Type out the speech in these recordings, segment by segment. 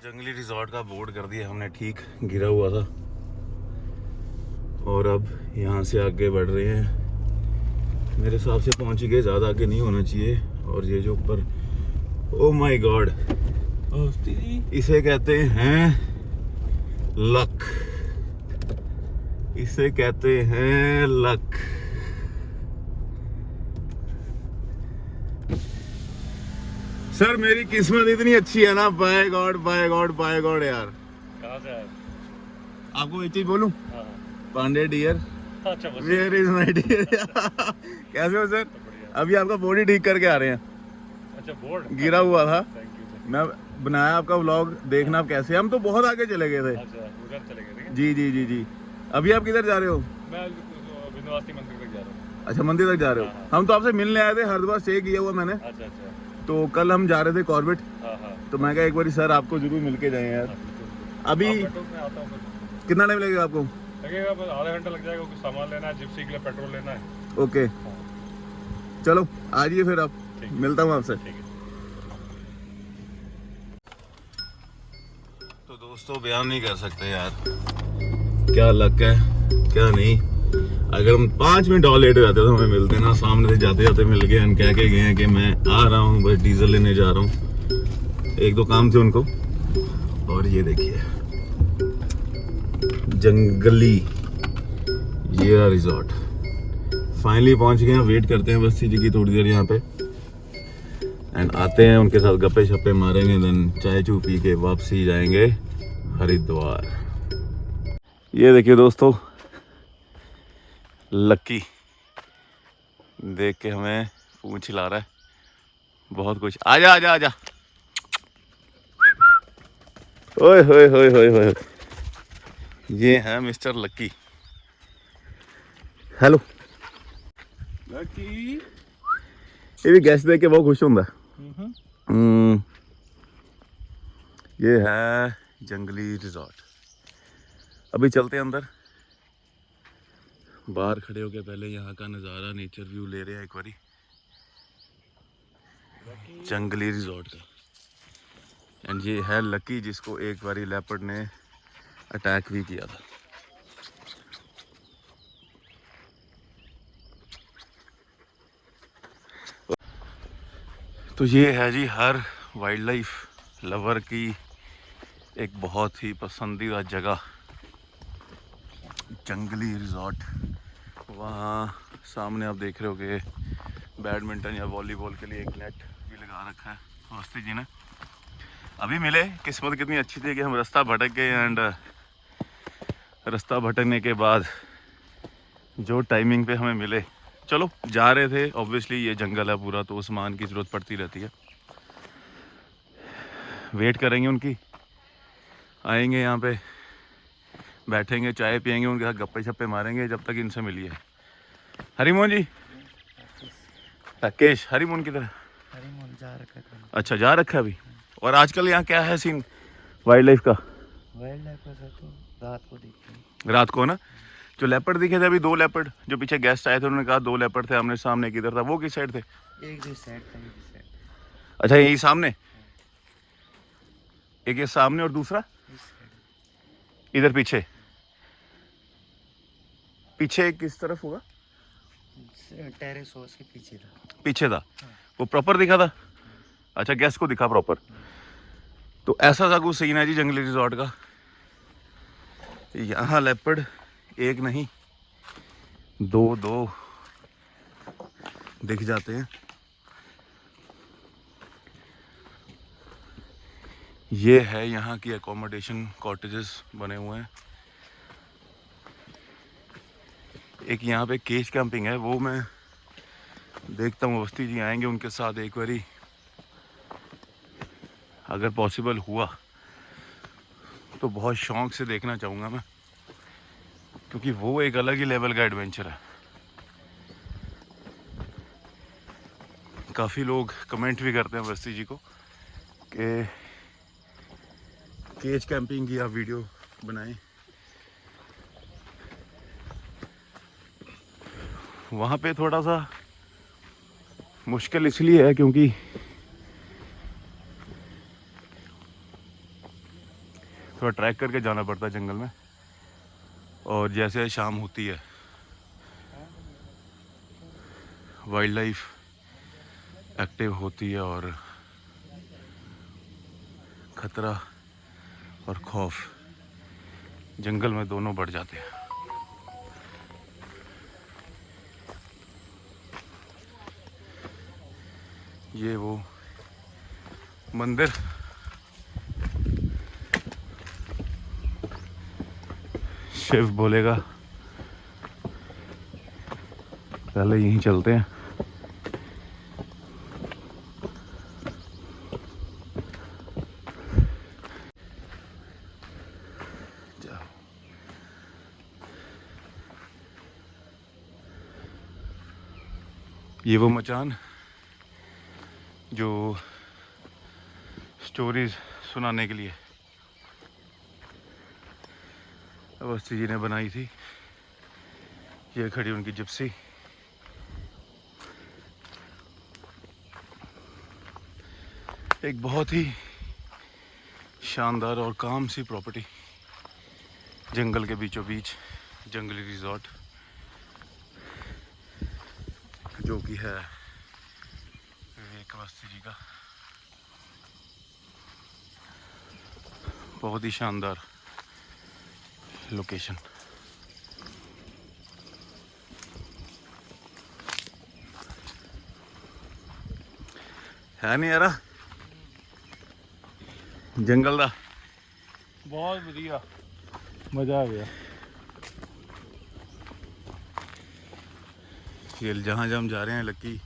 जंगली रिजॉर्ट का बोर्ड कर दिया हमने ठीक, गिरा हुआ था। और अब यहाँ से आगे बढ़ रहे हैं। मेरे हिसाब से पहुँच गए, ज़्यादा आगे नहीं होना चाहिए। और ये जो ऊपर, ओ माय गॉड, इसे कहते हैं लक, इसे कहते हैं लक। सर मेरी किस्मत इतनी अच्छी है ना, by God by God by God यार। कहाँ से आए? आपको एक चीज बोलूं, हाँ। पांडे डियर, अच्छा बस। Where is my dear. कैसे हो सर? बढ़िया। अभी आपका बॉडी ठीक करके आ रहे हैं। अच्छा बोर्ड गिरा हुआ था, थैंक यू। मैं बनाया आपका व्लॉग, देखना आप कैसे। हम तो बहुत आगे चले गए थे। अच्छा उधर चले गए थे? जी जी जी जी। अभी आप किधर जा रहे हो? मैं विंध्यवासिनी मंदिर तक जा रहा हूँ। अच्छा मंदिर तक जा रहे हो। हाँ। हम तो आपसे मिलने आए थे, हरिद्वार स्टे किया हुआ मैंने। अच्छा अच्छा। तो कल हम जा रहे थे कॉर्बेट, हाँ हाँ। तो मैं कहा एक बार सर आपको जरूर मिल के जाए यार। अभी मैं आता हूँ। कितना टाइम लगेगा आपको? लगेगा बस आधा घंटा लग जाएगा, कुछ सामान लेना है, जिप्सी के लिए पेट्रोल लेना है। ओके चलो आ जाइए फिर, आप मिलता हूँ आपसे। ठीक है। तो दोस्तों बयान नहीं कर सकते यार, क्या लक है क्या नहीं। अगर हम 5 मिनट और लेट हो जाते तो हमें मिलते ना, सामने से जाते जाते मिल गए। हम कह के गए हैं कि मैं आ रहा हूँ, बस डीजल लेने जा रहा हूँ। एक दो काम थे उनको। और ये देखिए जंगली ये रहा रिजॉर्ट। फाइनली पहुंच गए हैं, वेट करते हैं बस्ती जी की थोड़ी देर यहाँ पे, एंड आते हैं उनके साथ, गप्पे शप्पे मारेंगे, देन चाय चू पी के वापसी जाएंगे हरिद्वार। ये देखिए दोस्तों, लक्की देख के हमें पूंछ हिला रहा है बहुत कुछ। आजा आजा आजा, ओए होए होए होए होए। ये है मिस्टर लक्की। Hello lucky. ये भी गेस्ट देख के बहुत खुश होंगे। ये है जंगली रिजॉर्ट। अभी चलते हैं अंदर, बाहर खड़े होके पहले यहाँ का नज़ारा, नेचर व्यू ले रहे हैं एक बारी जंगली रिजॉर्ट का। एंड ये है लकी, जिसको एक बारी लेपर्ड ने अटैक भी किया था। तो ये है जी हर वाइल्ड लाइफ लवर की एक बहुत ही पसंदीदा जगह, जंगली रिजॉर्ट। वहाँ सामने आप देख रहे हो कि बैडमिंटन या वॉलीबॉल के लिए एक नेट भी लगा रखा है दोस्ती जी ने। अभी मिले, किस्मत कितनी अच्छी थी कि हम रास्ता भटक गए। एंड रास्ता भटकने के बाद जो टाइमिंग पे हमें मिले, चलो जा रहे थे। ऑब्वियसली ये जंगल है पूरा, तो सामान की ज़रूरत पड़ती रहती है। वेट करेंगे उनकी, आएंगे यहाँ पे, बैठेंगे, चाय पियेंगे, उनके साथ गप्पे शप्पे मारेंगे जब तक इनसे मिलिए। हरिमोहन जी, राकेश, हरिमोहन किधर है? हरिमोहन जा रखा है। अच्छा जा रखा है अभी। और आजकल यहाँ क्या है सीन वाइल्ड लाइफ का? वाइल्ड लाइफ का तो रात को देखते हैं। रात को ना, जो लेपर्ड दिखे थे अभी, 2 लेपर्ड जो पीछे गेस्ट आए थे, उन्होंने कहा 2 लेपर्ड थे आमने सामने। किधर था वो, किस साइड थे? एक दिस साइड था, एक दिस साइड। अच्छा यही सामने, एक ये सामने और दूसरा इस साइड इधर पीछे। पीछे किस तरफ होगा? टेरेस हाउस के पीछे था। पीछे था वो, प्रॉपर दिखा था? अच्छा गेस्ट को दिखा प्रॉपर। तो ऐसा सा कुछ सीन है जी जंगली रिजॉर्ट का। यहाँ लेपर्ड एक नहीं 2 दिख जाते हैं। ये है यहाँ की एकोमोडेशन, कॉटेजेस बने हुए हैं। एक यहाँ पे केज कैंपिंग है, वो मैं देखता हूँ, अवस्थी जी आएंगे उनके साथ एक बारी, अगर पॉसिबल हुआ तो बहुत शौक से देखना चाहूँगा मैं, क्योंकि वो एक अलग ही लेवल का एडवेंचर है। काफ़ी लोग कमेंट भी करते हैं अवस्थी जी को कि केज कैंपिंग की आप वीडियो बनाएं। वहाँ पे थोड़ा सा मुश्किल इसलिए है क्योंकि थोड़ा ट्रैक करके जाना पड़ता है जंगल में। और जैसे शाम होती है वाइल्ड लाइफ एक्टिव होती है और खतरा और खौफ जंगल में दोनों बढ़ जाते हैं। ये वो मंदिर शिव बोलेगा पहले यहीं चलते हैं। जाओ। ये वो मचान जो स्टोरीज सुनाने के लिए अवस्थी जी ने बनाई थी। ये खड़ी उनकी जिप्सी। एक बहुत ही शानदार और काम सी प्रॉपर्टी जंगल के बीचों बीच, जंगली रिजॉर्ट जो कि है विवेक अवस्थी जी का। बहुत ही शानदार लोकेशन। है नहीं यारा जंगल दा बहुत बढ़िया, मजा आ गया। ये जहाँ जहाँ हम जा रहे हैं लक्की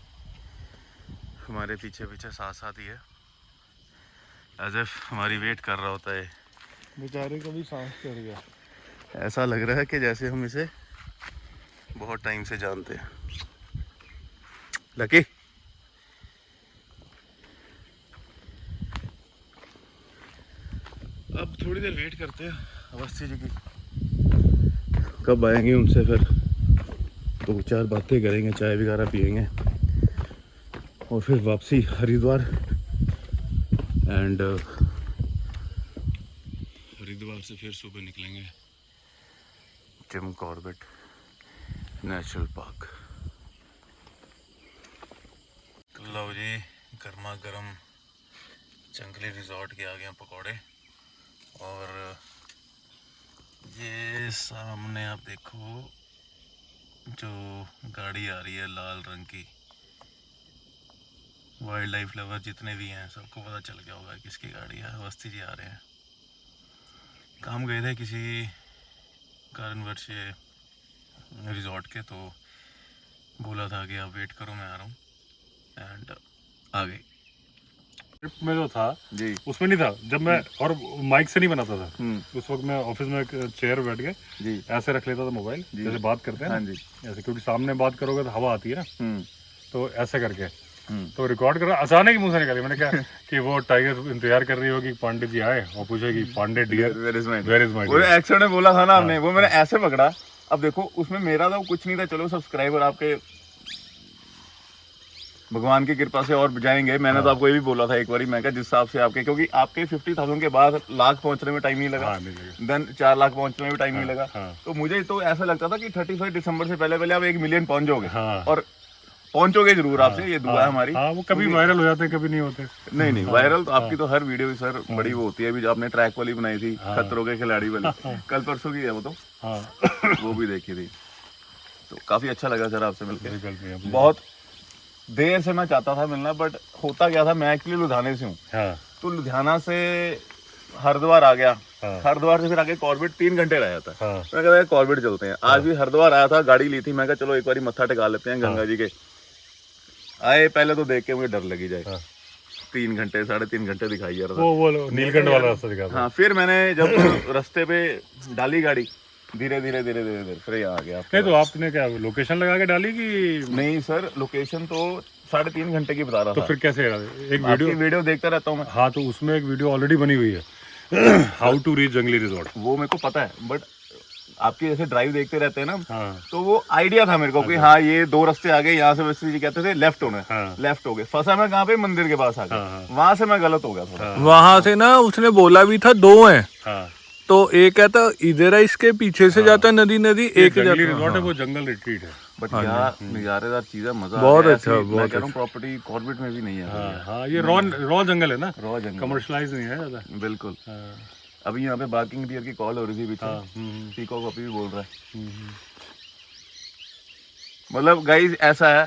हमारे पीछे पीछे साथ साथ ही है, एज इफ हमारी वेट कर रहा होता है। बेचारे को भी सांस चढ़ गया। ऐसा लग रहा है कि जैसे हम इसे बहुत टाइम से जानते हैं। लकी अब थोड़ी देर वेट करते हैं अवस्थी जी की, कब आएंगे उनसे फिर दो चार बातें करेंगे, चाय वगैरह पियेंगे और फिर वापसी हरिद्वार। एंड हरिद्वार से फिर सुबह निकलेंगे जिम कॉर्बेट नेचुरल पार्क। लो जी, गर्मा गर्म जंगली रिजॉर्ट के आ गए हैं पकौड़े। और ये सामने आप देखो जो गाड़ी आ रही है लाल रंग की, वाइल्ड लाइफ लवर जितने भी हैं सबको पता चल गया होगा किसकी गाड़ी है। अवस्थी जी आ रहे हैं, काम गए थे किसी कारणवश रिजॉर्ट के, तो बोला था कि आप वेट करो मैं आ रहा हूँ, एंड आ गए। ट्रिप में जो था जी उसमें नहीं था जब मैं, और माइक से नहीं बनाता था उस वक्त। मैं ऑफिस में एक चेयर बैठ के जी ऐसे रख लेता था मोबाइल, जैसे बात करते हैं हाँ ना, जी ऐसे, क्योंकि सामने बात करोगे तो हवा आती है ना, तो ऐसे करके हम्म। तो रिकॉर्ड कर रहा, अचानक ही मुंह से निकली। मैंने कहा कि वो टाइगर इंतजार कर रही होगी पांडे जी आए और पूछे कि Pandey dear where is my dear. वो एक्शन में बोला था ना आपने, वो मैंने ऐसे पकड़ा। अब देखो उसमें मेरा तो कुछ नहीं था, चलो सब्सक्राइबर आपके भगवान की कृपा से और जाएंगे। मैंने तो आपको ये भी बोला था एक बारी, मैं कहा जिस हिसाब से आपके, क्योंकि आपके 50,000 के बाद लाख पहुंचने में टाइम नहीं लगा, देन 4 लाख पहुंचने में भी टाइम नहीं लगा। तो मुझे तो ऐसा लगता था कि 31 दिसंबर से पहले पहले आप 1 मिलियन पहुंच जाओगे, और पहुंचोगे जरूर। आपसे ये दुआ है हमारी। वो कभी वायरल हो जाते हैं, कभी नहीं होते। नहीं वायरल तो आपकी तो हर वीडियो भी सर बड़ी वो होती है। अभी जो आपने ट्रैक वाली बनाई थी, खतरों के खिलाड़ी वाली, कल परसों की है वो, तो वो भी देखी थी, तो काफी अच्छा लगा सर आपसे मिलकर। बहुत देर से मैं चाहता था मिलना, बट होता क्या था, मैं एक्चुअली लुधियाने से हूँ, तो लुधियाना से हरिद्वार आ गया, हरिद्वार से फिर आगे कॉर्बेट 3 घंटे रहा था। मैं कहता कॉर्बेट चलते हैं। आज भी हरिद्वार आया था, गाड़ी ली थी, मैं कहा चलो एक बार मत्था टिका लेते हैं गंगा जी के। आए पहले तो देख के मुझे डर लगी जाए, 3 घंटे 3.5 घंटे दिखाई जा रहा था, वो नीलकंठ वाला रास्ता दिखा था। हाँ, फिर मैंने जब रास्ते पे डाली गाड़ी, धीरे धीरे फिर यहाँ आ गया। नहीं तो आपने क्या लोकेशन लगा के डाली कि नहीं सर, लोकेशन तो 3.5 घंटे की बता रहा था। तो फिर कैसे एक वीडियो देखता रहता हूँ मैं। हाँ, तो उसमें एक वीडियो ऑलरेडी बनी हुई है, हाउ टू रीच जंगली रिजॉर्ट, वो मेरे को पता है, बट आपकी जैसे ड्राइव देखते रहते हैं ना, तो वो आइडिया था मेरे को कि हाँ ये 2 रास्ते आ गए, यहाँ से वैसे जी कहते थे लेफ्ट होना है, लेफ्ट हो गए। फंसा मैं कहाँ पे, मंदिर के पास आ गया, वहां से मैं गलत हो गया थोड़ा। वहां से ना उसने बोला भी था 2 हैं, तो एक है तो इधर है, इसके पीछे से जाता है नदी नदी, ये एक जंगली जाता रिजॉर्ट है, वो जंगल रिट्रीट है। बट क्या नज़ारेदार चीज़ है, मजा बहुत आ गया। अच्छा, ऐसी बहुत मैं कह रहा हूँ प्रॉपर्टी कॉर्बेट में भी नहीं है। हाँ ये रॉ जंगल है ना, रॉ जंगल, कमर्शलाइज नहीं है ज़्यादा। बिल्कुल। हाँ, अभी यहाँ पे बार्किंग डियर की कॉल हो रही थी पीछे, हाँ, पीकॉक अभी भी बोल रहा है। मतलब गाइस ऐसा है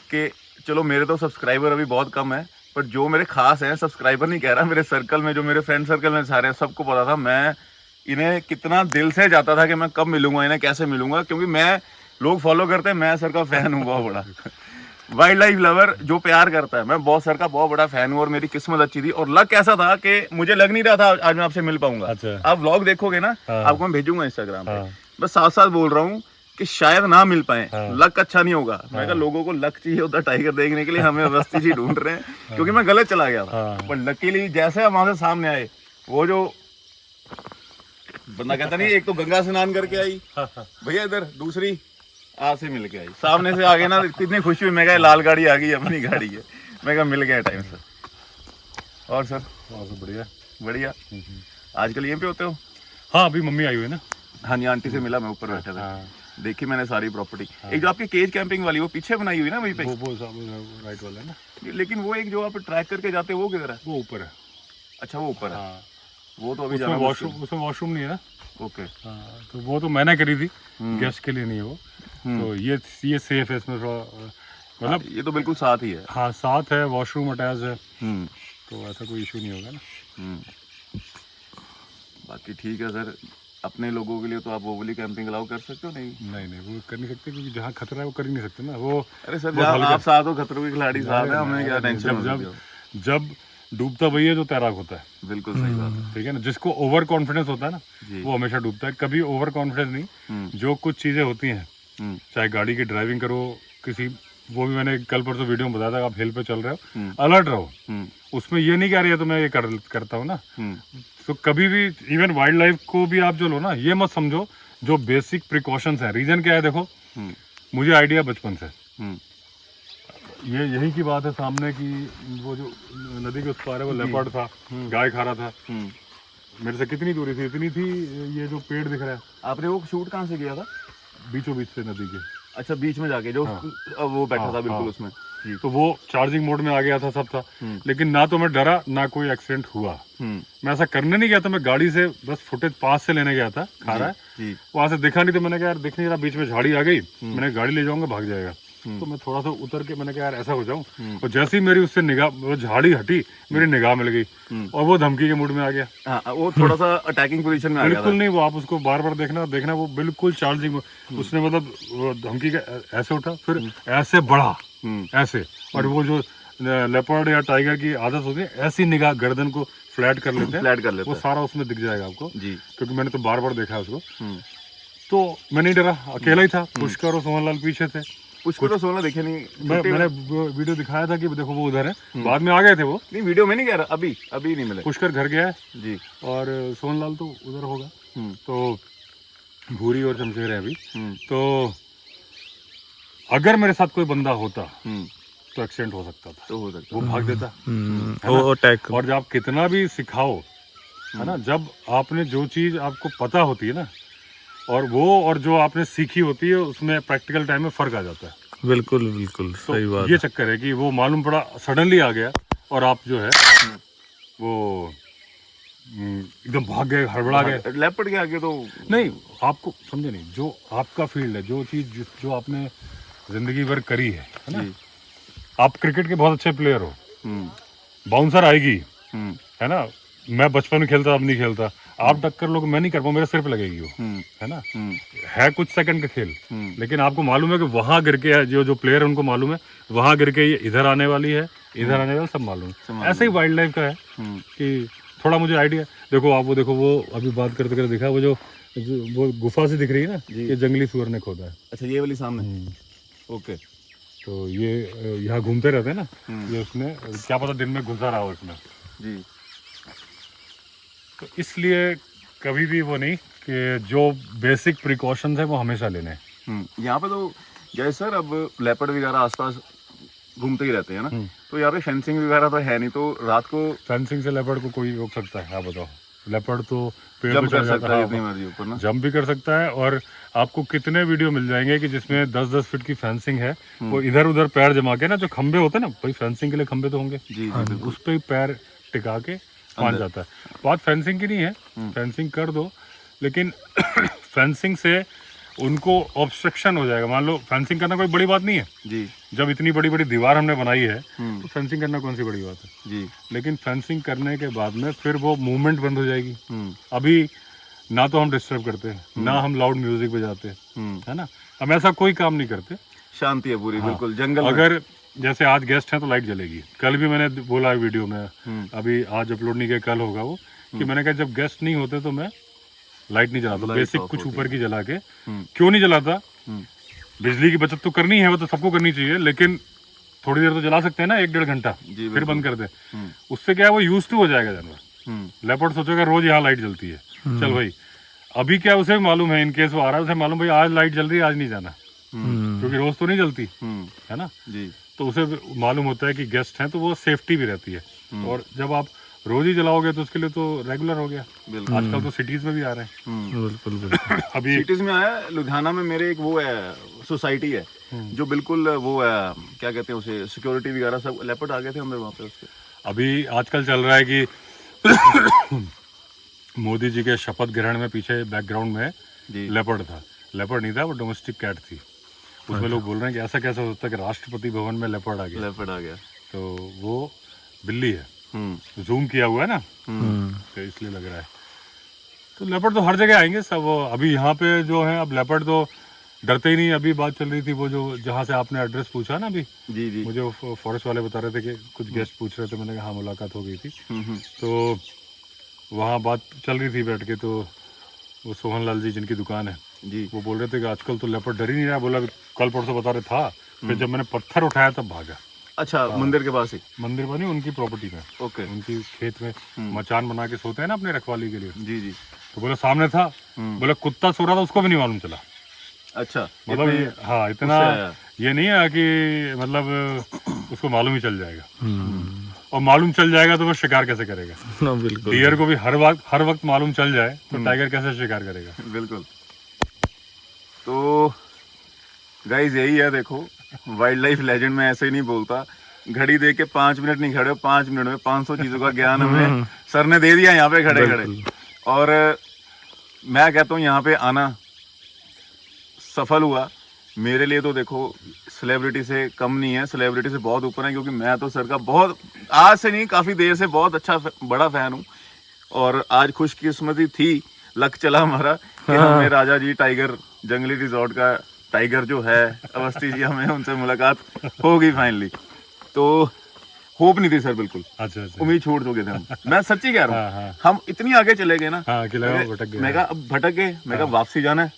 कि चलो मेरे तो सब्सक्राइबर अभी बहुत कम है, पर जो मेरे खास हैं, सब्सक्राइबर नहीं कह रहा, मेरे सर्कल में जो मेरे फ्रेंड सर्कल में सारे हैं, सबको पता था मैं इन्हें कितना दिल से जाता था कि मैं कब मिलूंगा इन्हें, कैसे मिलूंगा, क्योंकि मैं, लोग फॉलो करते हैं, मैं सर का फैन हूँ बहुत बड़ा। वाइल्ड लाइफ लवर जो प्यार करता है, मैं बहुत सर का बहुत बड़ा फैन हूँ। और मेरी किस्मत अच्छी थी और लक ऐसा था कि मुझे लग नहीं रहा था आज मैं आपसे मिल पाऊंगा। अच्छा। आप व्लॉग देखोगे ना, हाँ। आपको मैं भेजूंगा इंस्टाग्राम पे। हाँ। बस साथ साथ बोल रहा हूँ कि शायद ना मिल पाए, हाँ। लक अच्छा नहीं होगा। मैं कहा लोगों को लक चाहिए होता टाइगर देखने के लिए, हमें वस्ती जी ढूंढ रहे हैं, क्योंकि मैं गलत चला गया था। हाँ। पर लकीली जैसे हम वहां से सामने आए, वो जो बंदा कहता नहीं, एक तो गंगा स्नान करके आई भैया इधर, दूसरी आज से मिल के आई, सामने से आगे ना कितनी खुशी हुई। मैं कहा लाल गाड़ी आ गई, अपनी गाड़ी है। मैं कहा मिल गया टाइम से। और सर वहाँ से बढ़िया। बढ़िया। आजकल यहीं पे होते हो? हाँ अभी मम्मी आई हुई है ना। हाँ जी, आंटी से मिला मैं, ऊपर बैठा था, हाँ। देखी मैंने सारी प्रॉपर्टी। एक जो आपकी केज कैंपिंग वाली वो पीछे बनाई हुई ना वहीं पे, वो राइट वाला है ना। लेकिन वो एक जो आप ट्रैक करके जाते हो वो किधर है? वो ऊपर है। अच्छा वो ऊपर है। हाँ वो तो अभी उसमें जाना वॉशरूम नहीं है ना। ओके। हाँ तो वो तो मैंने करी थी, गेस्ट के लिए नहीं है वो। तो ये सेफ है इसमें थोड़ा, मतलब ये तो बिल्कुल साथ ही है। हाँ साथ है, वॉशरूम अटैच है, हम्म तो ऐसा कोई इशू नहीं होगा ना। बाकी ठीक है सर, अपने लोगों के लिए तो आप वो वाली कैंपिंग अलाउ कर सकते हो? नहीं नहीं वो कर नहीं सकते, क्योंकि जहाँ खतरा है वो कर ही नहीं सकते ना। वो अरे सर जहाँ आप साथ हो, खतरों के खिलाड़ी साथ है, हमें क्या टेंशन? जब डूबता वही है जो तैराक होता है। बिल्कुल सही बात है। ठीक है ना, जिसको ओवर कॉन्फिडेंस होता है ना, जी। वो हमेशा डूबता है। कभी ओवर कॉन्फिडेंस नहीं। जो कुछ चीज़ें होती हैं, चाहे गाड़ी की ड्राइविंग करो, किसी, वो भी मैंने कल परसों वीडियो में बताया था, आप हिल पे चल रहे हो, अलर्ट रहो। उसमें ये नहीं कह रही है तो मैं ये करता हूँ ना। तो कभी भी इवन वाइल्ड लाइफ को भी आप जो लो ना, ये मत समझो जो बेसिक प्रिकॉशंस हैं। रीजन क्या है देखो, मुझे आइडिया बचपन से, ये यही की बात है सामने की, वो जो नदी के उस पार है वो लेपर्ड था, गाय खा रहा था। मेरे से कितनी दूरी थी, इतनी थी, ये जो पेड़ दिख रहा है। आपने वो शूट कहाँ से किया था? बीचों बीच से नदी के। अच्छा बीच में जाके जो वो बैठा था बिल्कुल उसमें। तो वो चार्जिंग मोड में आ गया था, सब था, लेकिन ना तो मैं डरा ना कोई एक्सीडेंट हुआ। मैं ऐसा करने नहीं गया था, मैं गाड़ी से बस फुटेज पास से लेने गया था, खा रहा है, वहां से दिखा नहीं, तो मैंने कहा यार दिख नहीं रहा, बीच में झाड़ी आ गई, मैंने गाड़ी ले जाऊंगा भाग जाएगा। तो मैं थोड़ा सा उतर के मैंने कहा यार ऐसा हो जाऊं, और जैसे ही मेरी उससे निगाह, वो झाड़ी हटी, मेरी निगाह मिल गई और वो धमकी के मूड में आ गया। हाँ, वो थोड़ा सा अटैकिंग पोजीशन में आ गया था। बिल्कुल नहीं, वो आप उसको बार बार देखना वो बिल्कुल चार्जिंग, उसने मतलब वो धमकी का ऐसे उठा, फिर ऐसे बढ़ा, ऐसे, और वो जो लेपर्ड या टाइगर की आदत होती है, ऐसी निगाह गर्दन को फ्लैट कर लेते हैं, वो सारा उसमें दिख जाएगा आपको जी, क्योंकि मैंने तो बार बार देखा उसको। तो मैं नहीं डरा, अकेला ही था, पुष्कर और सोहनलाल पीछे थे। पुष्कर तो सोना देखे नहीं, मैंने वीडियो दिखाया था कि देखो वो उधर है, बाद में आ गए थे वो। नहीं वीडियो में नहीं कह रहा, अभी नहीं मिले। पुष्कर घर गया है जी, और सोहनलाल तो उधर होगा। तो भूरी और शमशेर है अभी। तो अगर मेरे साथ कोई बंदा होता तो एक्सीडेंट हो सकता था, वो भाग देता है। और जब आप कितना भी सिखाओ, है ना, जब आपने जो चीज आपको पता होती है ना, और वो और जो आपने सीखी होती है, उसमें प्रैक्टिकल टाइम में फर्क आ जाता है। बिल्कुल बिल्कुल तो सही बात। ये चक्कर है कि वो मालूम पड़ा, सडनली आ गया और आप जो है वो एकदम भाग गए, हड़बड़ा गए। लेपर्ड के आगे तो नहीं, आपको समझे नहीं, जो आपका फील्ड है, जो चीज जो आपने जिंदगी भर करी है ना। आप क्रिकेट के बहुत अच्छे प्लेयर हो, बाउंसर आएगी, है ना, मैं बचपन में खेलता, अब नहीं खेलता, आप टक्कर लोग, मैं नहीं कर पाऊँ, मेरे सिर पे लगेगी वो, है ना। है कुछ सेकंड का खेल, लेकिन आपको मालूम है कि वहां गिर के, जो प्लेयर है उनको मालूम है वहां गिर के ये इधर आने वाली है, इधर आने वाला, सब मालूम है। ऐसे ही वाइल्ड लाइफ का है कि थोड़ा मुझे आइडिया। देखो आप वो देखो, वो अभी बात करते करते दिखा, वो जो वो गुफा से दिख रही है ना, ये जंगली सुअर ने खोदा है। अच्छा ये वाली सामने, ओके। तो ये यहाँ घूमते रहते हैं ना, ये उसने क्या पता दिन में घुसा रहा हो उसमें जी। तो इसलिए कभी भी वो नहीं, कि जो बेसिक प्रिकॉशंस है वो हमेशा लेने हैं। यहाँ पे तो जैसे सर अब लेपर्ड वगैरह आसपास घूमते ही रहते हैं ना, तो यहाँ पे फेंसिंग वगैरह तो है नहीं, तो रात को फेंसिंग से लेपर्ड को कोई रोक सकता है? आप बताओ। लेपर्ड तो पेड़ जंप पे चढ़ कर जाता सकता है है, जितनी मर्जी ऊपर ना। जंप भी कर सकता है। और आपको कितने वीडियो मिल जाएंगे कि जिसमें 10-10 फीट की फेंसिंग है, वो इधर उधर पैर जमा के ना, जो खंबे होते हैं ना भाई, फेंसिंग के लिए खंबे तो होंगे, जी जी उस पे पैर टिका के पहुंच जाता है। बात फेंसिंग की नहीं है, फेंसिंग कर दो, लेकिन फेंसिंग से उनको ऑब्स्ट्रक्शन हो जाएगा। मान लो फेंसिंग करना कोई बड़ी बात नहीं है, जी जब इतनी बड़ी बड़ी दीवार हमने बनाई है तो फेंसिंग करना कौन सी बड़ी बात है। जी। लेकिन फेंसिंग करने के बाद में फिर वो मूवमेंट बंद हो जाएगी। अभी ना तो हम डिस्टर्ब करते हैं, ना हम लाउड म्यूजिक बजाते हैं, है ना, हम ऐसा कोई काम नहीं करते, शांति है पूरी, बिल्कुल जंगल में। अगर जैसे आज गेस्ट हैं तो लाइट जलेगी। कल भी मैंने बोला है वीडियो में, अभी आज अपलोड नहीं किया, कल होगा वो, कि मैंने कहा जब गेस्ट नहीं होते तो मैं लाइट नहीं जलाता, बेसिक कुछ ऊपर की जला के। क्यों नहीं जलाता? बिजली की बचत तो करनी है, वो तो सबको करनी चाहिए, लेकिन थोड़ी देर तो जला सकते हैं ना, 1-1.5 घंटा, फिर बंद कर दे। उससे क्या है, वो यूज टू हो जाएगा जानवर। लेपर्ड सोचेगा रोज यहाँ लाइट जलती है, चल भाई। अभी क्या उसे मालूम है, इनकेस वो आ रहा है, उसे मालूम भाई आज लाइट जल रही है, आज नहीं जाना, क्योंकि रोज तो नहीं जलती है ना। जी। तो उसे मालूम होता है कि गेस्ट हैं, तो वो सेफ्टी भी रहती है। और जब आप रोज ही जलाओगे तो उसके लिए तो रेगुलर हो गया। आजकल तो सिटीज में भी आ रहे हैं। बिल्कुल बिल्कुल। अभी सिटीज में आया, लुधियाना में मेरे एक वो है सोसाइटी है जो बिल्कुल वो है, क्या कहते हैं उसे, सिक्योरिटी वगैरह सब लेपर्ड आ गए थे अंदर वहाँ पे उसके। अभी आजकल चल रहा है कि मोदी जी के शपथ ग्रहण में पीछे बैकग्राउंड में लेपर्ड था। लेपर्ड नहीं था, वो डोमेस्टिक कैट थी। उसमें लोग बोल रहे हैं कि ऐसा कैसा हो सकता है कि राष्ट्रपति भवन में लेपर्ड आ गया। लेपर्ड आ गया, तो वो बिल्ली है, जूम किया हुआ है ना, तो इसलिए लग रहा है। तो लेपर्ड तो हर जगह आएंगे सब। अभी यहाँ पे जो है, अब लेपर्ड तो डरते ही नहीं। अभी बात चल रही थी वो जो जहाँ से आपने एड्रेस पूछा ना, अभी जी जी, मुझे फॉरेस्ट वाले बता रहे थे कि कुछ गेस्ट पूछ रहे थे, मैंने कहा हाँ मुलाकात हो गई थी। तो वहाँ बात चल रही थी बैठ के, तो वो सोहन लाल जी जिनकी दुकान है जी, वो बोल रहे थे कि आजकल तो लेपर्ड डर ही नहीं रहा। बोला कल परसों बता रहे था, फिर जब मैंने पत्थर उठाया तब भागा। अच्छा, मंदिर के पास ही? मंदिर बनी उनकी प्रॉपर्टी में, ओके, उनकी खेत में मचान बना के सोते हैं ना अपने रखवाली के लिए। जी जी। तो बोला सामने था, बोला कुत्ता सो रहा था, उसको भी नहीं मालूम चला। अच्छा, मतलब हाँ, इतना ये नहीं है कि मतलब उसको मालूम ही चल जाएगा। और मालूम चल जाएगा तो वो शिकार कैसे करेगा? बिल्कुल। डियर को भी हर वक्त मालूम चल जाए तो टाइगर कैसे शिकार करेगा? बिल्कुल। तो गाइस यही है, देखो वाइल्ड लाइफ लेजेंड में ऐसे ही नहीं बोलता। घड़ी देख के 5 मिनट नहीं खड़े हो, 5 मिनट में 500 चीजों का ज्ञान हमें सर ने दे दिया यहाँ पे खड़े खड़े। और मैं कहता हूँ यहाँ पे आना सफल हुआ मेरे लिए। तो देखो सेलिब्रिटी से कम नहीं है, सेलिब्रिटी से बहुत ऊपर है, क्योंकि मैं तो सर का बहुत, आज से नहीं काफ़ी देर से बहुत अच्छा बड़ा फ़ैन हूँ। और आज खुशकिस्मती थी, लक चला हमारा कि हमें राजा जी टाइगर जंगली रिजॉर्ट का टाइगर जो है अवस्थी जी, हमें उनसे मुलाकात हो गई फाइनली। तो होप नहीं थी सर, बिल्कुल अच्छा, उम्मीद छोड़ चुके थे हम। मैं सच्ची कह रहा हूँ, हम इतनी आगे चले गए ना। मैं कहा अब भटक गए, मैं कहा वापसी जाना है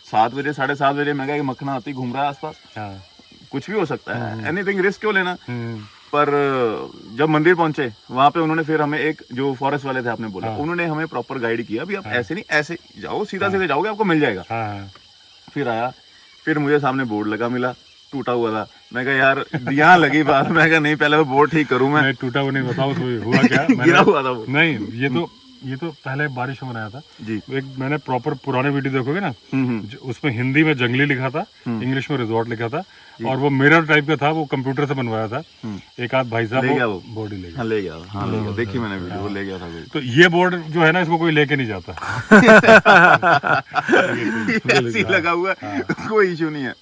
7 बजे 7:30 बजे। मैं कहा मक्खना आती घूम रहा है आसपास, कुछ भी हो सकता है, एनीथिंग, रिस्क क्यों लेना। पर जब मंदिर पहुंचे वहां पे उन्होंने फिर हमें, एक जो फॉरेस्ट वाले थे आपने बोला, उन्होंने हमें प्रॉपर गाइड किया, अभी आप ऐसे नहीं, ऐसे जाओ, सीधा सीधे जाओगे आपको मिल जाएगा। फिर आया, फिर मुझे सामने बोर्ड लगा मिला, टूटा हुआ था। मैं कहा यार यहाँ लगी बात, मैं कहा नहीं पहले वो बोर्ड ठीक करूँ मैं। टूटा हुआ नहीं, बताओ हुआ क्या? गिरा हुआ था वो। नहीं, ये तो पहले बारिश में बनाया था जी। एक मैंने प्रॉपर पुराने वीडियो देखोगे ना, उसमें हिंदी में जंगली लिखा था, इंग्लिश में रिजॉर्ट लिखा था, और वो मिरर टाइप का था, वो कंप्यूटर से बनवाया था। एक आध भाई साहब वो बोर्ड ही ले गया। हाँ ले गया, देखी मैंने वीडियो, वो ले गया था कोई। तो ये बोर्ड जो है ना, इसको कोई लेके नहीं जाता। ऐसी लगा हुआ, कोई इशू नहीं है।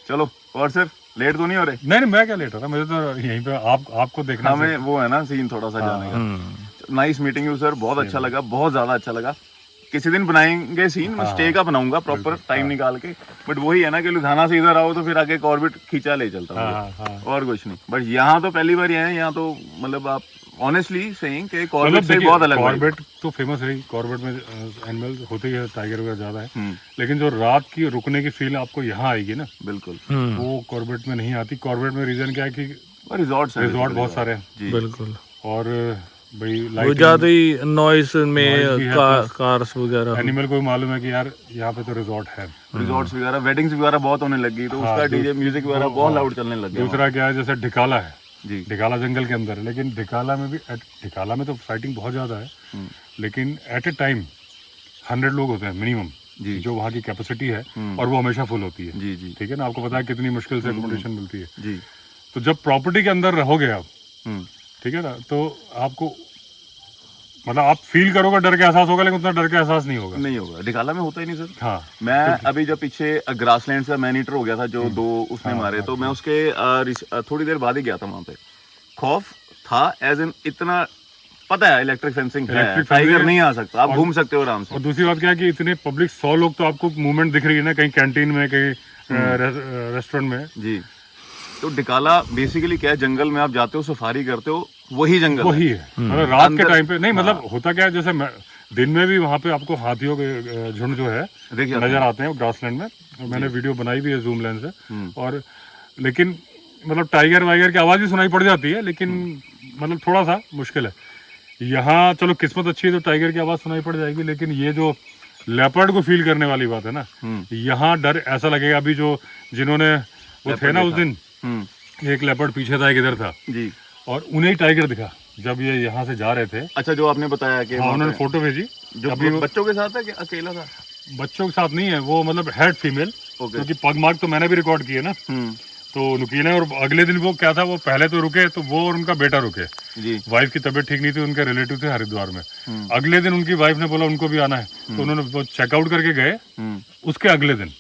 चलो, और सर लेट तो नहीं हो रहे? नहीं, मैं क्या लेट हो रहा, मुझे तो यहीं पे आपको देखना। हमें वो है ना सीन थोड़ा सा जाने का। नाइस मीटिंग यू सर, बहुत अच्छा लगा, बहुत ज्यादा अच्छा लगा। किसी दिन बनाएंगे सीन, मैं स्टे का बनाऊंगा प्रॉपर टाइम निकाल के। बट वही है ना कि लुधियाना से इधर आओ तो फिर आगे कॉर्बेट खींचा ले चलता है, और कुछ नहीं। बट यहाँ तो पहली बार आए हैं, यहाँ तो मतलब आप ऑनेस्टली सेइंग कि कॉर्बेट से बहुत अलग है। कॉर्बेट तो फेमस है, कॉर्बेट में एनिमल होते ही है, टाइगर वगैरह ज्यादा है, लेकिन जो रात की रुकने की फील आपको यहाँ आएगी ना, बिल्कुल वो कॉर्बेट में नहीं आती। कॉर्बेट में रीजन क्या है कि रिजॉर्ट बहुत सारे हैं, बिल्कुल, और भाई वो ज्यादा ही नॉइस में कार्स वगैरह। एनिमल को मालूम है कि यार यहाँ पे तो रिजॉर्ट है, रिजॉर्ट्स वगैरह, वेडिंग्स वगैरह बहुत होने लगी, तो उसका डीजे म्यूजिक वगैरह बहुत लाउड चलने लग गया। दूसरा क्या है, जैसे ढिकाला है, जी ढिकाला जंगल के अंदर है, लेकिन ढिकाला में भी ढिकाला में तो फाइटिंग बहुत ज़्यादा है, लेकिन एट ए टाइम 100 लोग होते हैं मिनिमम, जी जो वहाँ की कैपेसिटी है, और वो हमेशा फुल होती है। जी जी ठीक है ना, आपको पता है कितनी मुश्किल से एकोमोडेशन मिलती है। जी तो जब प्रॉपर्टी के अंदर रहोगे आप, हम्म, ठीक है ना, तो आपको मतलब आप फील करोगे, डर का एहसास होगा, लेकिन उतना डर का एहसास नहीं होगा। नहीं होगा, ढिकाला में होता ही नहीं सर। हाँ, मैं अभी जब पीछे ग्रासलैंड का मैनीटर हो गया था जो 2 उसने मारे, तो मैं उसके थोड़ी देर बाद ही गया था वहाँ पे। खौफ था एज इन इतना पता है इलेक्ट्रिक फेंसिंग है, Electric टाइगर fencing नहीं आ सकता, आप घूम सकते हो आराम से। और दूसरी बात क्या है कि इतने पब्लिक 100 लोग तो आपको मूवमेंट दिख रही है ना, कहीं कैंटीन में, कहीं रेस्टोरेंट में। जी, तो ढिकाला बेसिकली क्या है, जंगल में आप जाते हो, सफारी करते हो, वही जंगल वही है। मतलब रात के अंदर- टाइम पे नहीं, मतलब होता क्या है, जैसे दिन में भी वहाँ पे आपको हाथियों के झुंड जो है देखिए नजर आते हैं ग्रासलैंड में। और मैंने वीडियो बनाई भी है जूम लेंस से, और लेकिन मतलब टाइगर वाइगर की आवाज़ भी सुनाई पड़ जाती है, लेकिन मतलब थोड़ा सा मुश्किल है। यहाँ चलो किस्मत अच्छी है तो टाइगर की आवाज़ सुनाई पड़ जाएगी, लेकिन ये जो लेपर्ड को फील करने वाली बात है ना, यहाँ डर ऐसा लगेगा। अभी जो जिन्होंने वो थे ना उस दिन, एक लेपर्ड पीछे था, एक इधर था, जी। और उन्हें टाइगर दिखा जब ये यहाँ से जा रहे थे। अच्छा, जो आपने बताया कि हाँ, वहाँ उन्होंने पे फोटो भेजी। जो अभी वो बच्चों के साथ है कि अकेला था? बच्चों के साथ नहीं है वो, मतलब हेड फीमेल, क्योंकि पग मार्क तो मैंने भी रिकॉर्ड किए ना, तो नुकील है। और अगले दिन वो क्या था, वो पहले तो रुके, तो वो और उनका बेटा रुके। जी। वाइफ की तबीयत ठीक नहीं थी, उनके रिलेटिव थे हरिद्वार में। अगले दिन उनकी वाइफ ने बोला उनको भी आना है, तो उन्होंने वो चेकआउट करके गए। उसके अगले दिन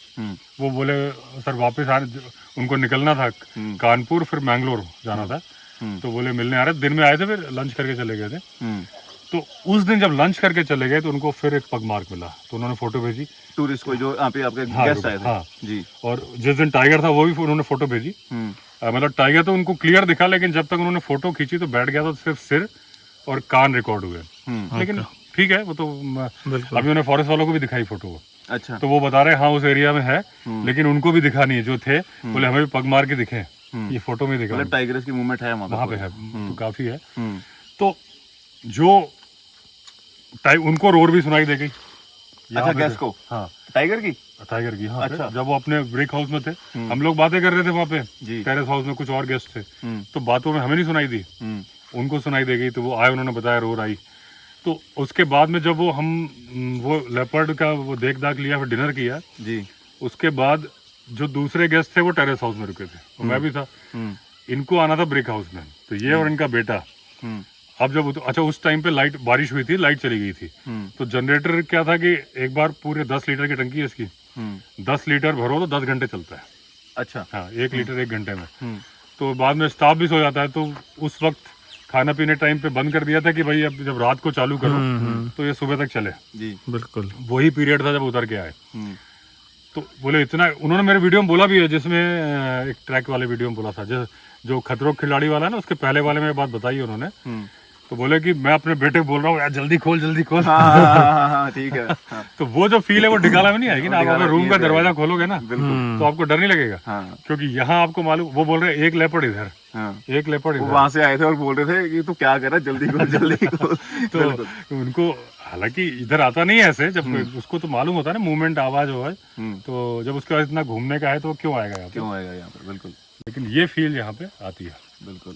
वो बोले सर वापस आने, उनको निकलना था कानपुर, फिर मैंगलोर जाना था, तो बोले मिलने आ रहे। दिन में आए थे, फिर लंच करके चले गए थे। तो उस दिन जब लंच करके चले गए तो उनको फिर एक पग मार्क मिला, तो उन्होंने फोटो भेजी। टूरिस्ट को जो यहाँ पे आपके हाँ, गेस्ट आए थे। हाँ। जी। और जिस दिन टाइगर था वो भी उन्होंने फोटो भेजी। मतलब टाइगर तो उनको क्लियर दिखा, लेकिन जब तक उन्होंने फोटो खींची तो बैठ गया था, सिर्फ सिर और कान रिकॉर्ड हुए। लेकिन ठीक है, वो तो अभी उन्हें फॉरेस्ट वालों को भी दिखाई फोटो वो। अच्छा। तो वो बता रहे हैं हाँ उस एरिया में है, लेकिन उनको भी दिखा नहीं है जो थे, बोले हमें भी पग मार के दिखे, ये फोटो में दिखा। मतलब टाइगर्स की मूवमेंट है वहाँ पे है तो काफी है। तो जो उनको रोर भी सुनाई दे गई। अच्छा, गैस को? हाँ, टाइगर की? टाइगर की। हाँ, अच्छा। जब वो अपने ब्रेक हाउस में थे, हम लोग बातें कर रहे थे वहाँ पे जी। टेरेस हाउस में, कुछ और गेस्ट थे, तो बातों में हमें नहीं सुनाई दी, उनको सुनाई दे गई। तो वो आए, उन्होंने बताया, रोर आई। तो उसके बाद में जब वो लेपर्ड का वो देख दाख लिया, फिर डिनर किया जी। उसके बाद जो दूसरे गेस्ट थे वो टेरेस हाउस में रुके थे, और मैं भी था। इनको आना था ब्रेक हाउस में, तो ये और इनका बेटा। अब जब अच्छा उस टाइम पे लाइट, बारिश हुई थी, लाइट चली गई थी, तो जनरेटर क्या था कि एक बार पूरे 10 लीटर की टंकी है इसकी, 10 लीटर भरो तो 10 घंटे चलता है। अच्छा। हाँ, 1 लीटर 1 घंटे में। तो बाद में स्टाफ भी सो जाता है, तो उस वक्त खाना पीने टाइम पे बंद कर दिया था कि भाई अब जब रात को चालू करो तो ये सुबह तक चले। जी बिल्कुल। वही पीरियड था जब उतर के आए। तो बोले इतना, उन्होंने मेरे वीडियो में बोला भी है, जिसमें एक ट्रैक वाले वीडियो में बोला था, जो खतरों के खिलाड़ी वाला है ना, उसके पहले वाले में बात बताई उन्होंने। तो बोले कि मैं अपने बेटे को बोल रहा हूँ यार जल्दी खोल जल्दी खोल। हाँ, ठीक है। हाँ। तो वो जो फील है वो ढिकाला में नहीं आएगी ना। आप अगर रूम का दरवाजा खोलोगे ना, बिल्कुल, तो आपको डर नहीं लगेगा। हाँ। क्योंकि यहाँ आपको मालूम, वो बोल रहे एक लेपर्ड इधर, एक लेपर्ड वो इधर। वहां से आए थे और बोल रहे थे कि तू क्या कर रहा है, जल्दी खोल जल्दी खोल। तो उनको हालांकि इधर आता नहीं है ऐसे, जब उसको तो मालूम होता है ना मूवमेंट, आवाज हो, तो जब उसके बाद इतना घूमने का है तो क्यों आएगा यहाँ पे? क्यों आएगा यहाँ पे? बिल्कुल। लेकिन ये फील यहाँ पे आती है। बिल्कुल।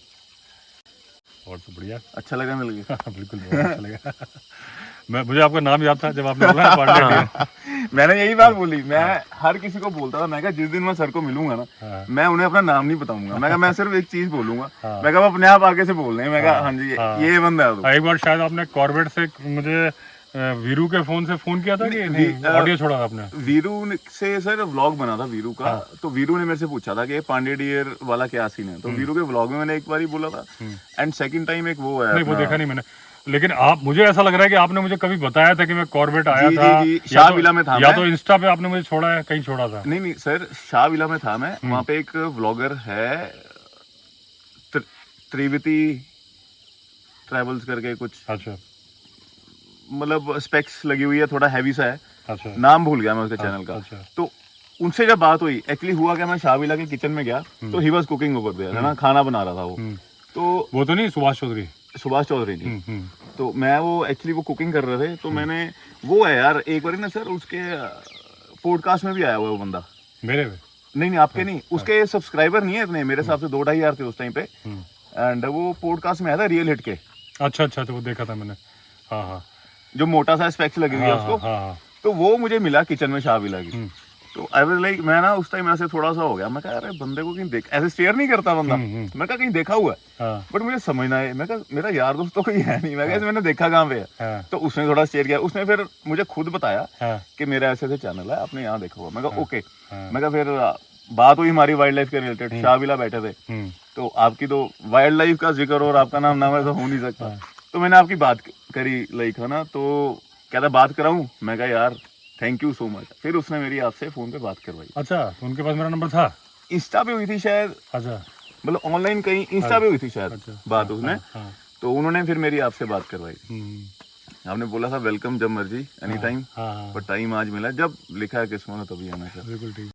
और तो बढ़िया। अच्छा लगा मिल गया। बिल्कुल, बहुत अच्छा लगा। मुझे आपका नाम याद था जब आपने बोला पांडे। मैंने यही बात बोली, मैं हर किसी को बोलता था, मैं कहा जिस दिन मैं सर को मिलूंगा ना, मैं उन्हें अपना नाम नहीं बताऊंगा, मैं कहा मैं सिर्फ एक चीज बोलूंगा, मैं कहा अपने आप आगे से बोल रहे हैं, मैं कहा हाँ जी ये बंदा है। एक बार शायद आपने कॉर्बेट से मुझे वीरू के फोन से फोन किया था कि ऑडियो छोड़ा था आपने? वीरू से सर व्लॉग बना था वीरू का। तो वीरू ने मेरे से पूछा था कि पांडे डियर वाला क्या सीन है, तो वीरू के व्लॉग में मैंने एक बार ही बोला था। एंड सेकंड टाइम एक वो है, नहीं वो देखा नहीं मैंने, लेकिन आप, मुझे ऐसा लग रहा है कि आपने मुझे कभी बताया था कि मैं कॉर्बेट आया था। जी, शाहविला में था, या तो इंस्टा पे आपने मुझे छोड़ा है, कहीं छोड़ा था? नहीं सर, शाहविला में था मैं। वहाँ पे एक व्लॉगर है त्रिविति ट्रैवल्स करके कुछ। अच्छा। मतलब स्पेक्स लगी हुई है, थोड़ा हैवी सा है। अच्छा। नाम भूल गया मैं उसके चैनल का। अच्छा। तो उनसे जब बात हुई, एक्चुअली हुआ क्या, मैं शाहविला के किचन में गया, तो he was cooking over there, है ना, खाना बना रहा था वो। तो वो तो नहीं सुभाष चौधरी जी। तो मैं वो एक्चुअली वो कुकिंग कर रहे थे, तो मैंने वो है यार, एक बार ना सर उसके पॉडकास्ट में भी आया हुआ वो बंदा मेरे में। नहीं आपके नहीं, उसके सब्सक्राइबर नहीं है इतने, मेरे हिसाब से 2-2.5 हज़ार थे उस टाइम पे। एंड वो पॉडकास्ट में आया था रियल हिट के, अच्छा, तो वो देखा था मैंने। हाँ हाँ जो मोटा सा स्पेक्स लगी हुई है उसको, हाँ। तो वो मुझे मिला किचन में शाहविला की। हम्म। तो आई वाज लाइक, मैं ना उस टाइम ऐसे थोड़ा सा हो गया, मैं कहा अरे बंदे को कहीं देख, ऐसे शेयर नहीं करता बंदा, मैं कहा कहीं देखा हुआ है, हाँ बट मुझे समझ ना आए, मैं कहा मेरा यार दोस्त तो कोई है नहीं, मैं कहा मैंने देखा कहाँ पे है। हाँ तो उसने थोड़ा शेयर किया, उसने फिर मुझे खुद बताया हाँ कि मेरा ऐसे ऐसे चैनल है, आपने यहाँ देखा हुआ। मैं कहा ओके। हाँ। मैं कहा फिर बात हुई हमारी वाइल्ड लाइफ के रिलेटेड, शाहविला बैठे थे, तो आपकी तो वाइल्ड लाइफ का जिक्र और आपका नाम ना वैसा हो नहीं सकता, तो मैंने आपकी बात करी लाइक, है ना, तो कहता बात कराऊं, मैं कहा यार थैंक यू सो मच। फिर उसने मेरी आपसे फोन पे बात करवाई। अच्छा, तो उनके पास मेरा नंबर था। इंस्टा पे हुई थी शायद, अच्छा मतलब ऑनलाइन कहीं इंस्टा पे हुई थी शायद अच्छा। बात उसने, हाँ। तो उन्होंने फिर मेरी आपसे बात करवाई। हम्म। आपने बोला था वेलकम जब मर्जी एनी टाइम, हाँ पर टाइम आज मिला, जब लिखा है किस्मत में तभी आना चाहिए। बिल्कुल ठीक।